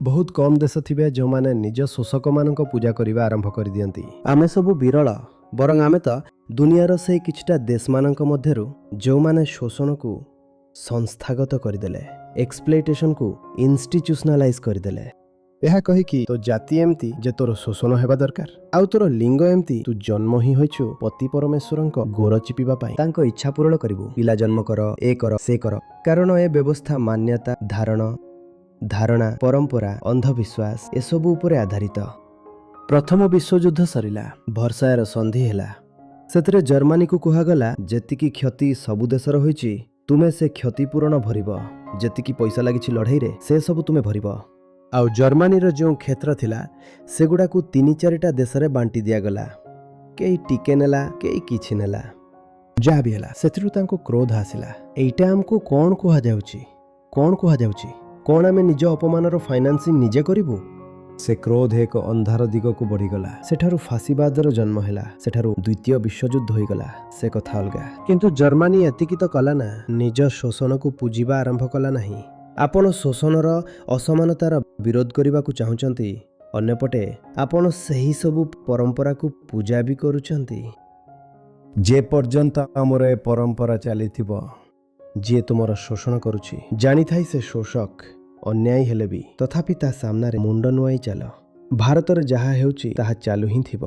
बहुत कम देश थिबे जो माने निज शोषक मानक पूजा करबा आरंभ कर दियंती। आमे सब विरल बरং आमे तो दुनियार से किछटा देश मानक मध्यरु जो माने शोषण को संस्थागत करदेले, एक्सप्लॉइटेशन को इंस्टीट्यूशनलाइज करदेले। ଏହା କହିକି ତୋ ଜାତି ଏମିତି ଯେ ତୋର ଶୋଷଣ ହେବା ଦରକାର, ଆଉ ତୋର ଲିଙ୍ଗ ଏମିତି ତୁ ଜନ୍ମ ହିଁ ହୋଇଛୁ ପତି ପରମେଶ୍ୱରଙ୍କ ଗୋର ଚିପିବା ପାଇଁ। ତାଙ୍କ ଇଚ୍ଛା ପୂରଣ କରିବୁ, ପିଲା ଜନ୍ମ କର, ଏ କର ସେ କର, କାରଣ ଏ ବ୍ୟବସ୍ଥା ମାନ୍ୟତା ଧାରଣା ପରମ୍ପରା ଅନ୍ଧବିଶ୍ୱାସ ଏସବୁ ଉପରେ ଆଧାରିତ। ପ୍ରଥମ ବିଶ୍ୱଯୁଦ୍ଧ ସରିଲା, ଭର୍ସାଏର ସନ୍ଧି ହେଲା। ସେଥିରେ ଜର୍ମାନୀକୁ କୁହାଗଲା ଯେତିକି କ୍ଷତି ସବୁ ଦେଶର ହୋଇଛି ତୁମେ ସେ କ୍ଷତି ପୂରଣ ଭରିବ, ଯେତିକି ପଇସା ଲାଗିଛି ଲଢ଼େଇରେ ସେ ସବୁ ତୁମେ ଭରିବ। ଆଉ ଜର୍ମାନୀର ଯେଉଁ କ୍ଷେତ୍ର ଥିଲା ସେଗୁଡ଼ାକୁ 3-4ଟା ଦେଶରେ ବାଣ୍ଟି ଦିଆଗଲା। କେହି ଟିକେ ନେଲା, କେହି କିଛି ନେଲା। ଯାହା ବି ହେଲା ସେଥିରୁ ତାଙ୍କୁ କ୍ରୋଧ ଆସିଲା। ଏଇଟା ଆମକୁ କ'ଣ କୁହାଯାଉଛି? କ'ଣ ଆମେ ନିଜ ଅପମାନର ଫାଇନାନ୍ସିଂ ନିଜେ କରିବୁ? ସେ କ୍ରୋଧ ଏକ ଅନ୍ଧାର ଦିଗକୁ ବଢ଼ିଗଲା। ସେଠାରୁ ଫାସିବାଦର ଜନ୍ମ ହେଲା, ସେଠାରୁ ଦ୍ୱିତୀୟ ବିଶ୍ୱଯୁଦ୍ଧ ହୋଇଗଲା। ସେ କଥା ଅଲଗା, କିନ୍ତୁ ଜର୍ମାନୀ ଏତିକି ତ କଲା ନା, ନିଜ ଶୋଷଣକୁ ପୂଜିବା ଆରମ୍ଭ କଲା ନାହିଁ। ଆପଣ ଶୋଷଣର ଅସମାନତାର ବିରୋଧ କରିବାକୁ ଚାହୁଁଛନ୍ତି, ଅନ୍ୟପଟେ ଆପଣ ସେହି ସବୁ ପରମ୍ପରାକୁ ପୂଜା ବି କରୁଛନ୍ତି। ଯେ ପର୍ଯ୍ୟନ୍ତ ଆମର ଏ ପରମ୍ପରା ଚାଲିଥିବ, ଯିଏ ତୁମର ଶୋଷଣ କରୁଛି ଜାଣିଥାଏ ସେ ଶୋଷକ ଅନ୍ୟାୟ ହେଲେ ବି ତଥାପି ତା ସାମ୍ନାରେ ମୁଣ୍ଡ ନୁଆଁଇ ଚାଲ। ଭାରତରେ ଯାହା ହେଉଛି ତାହା ଚାଲୁ ହିଁ ଥିବ।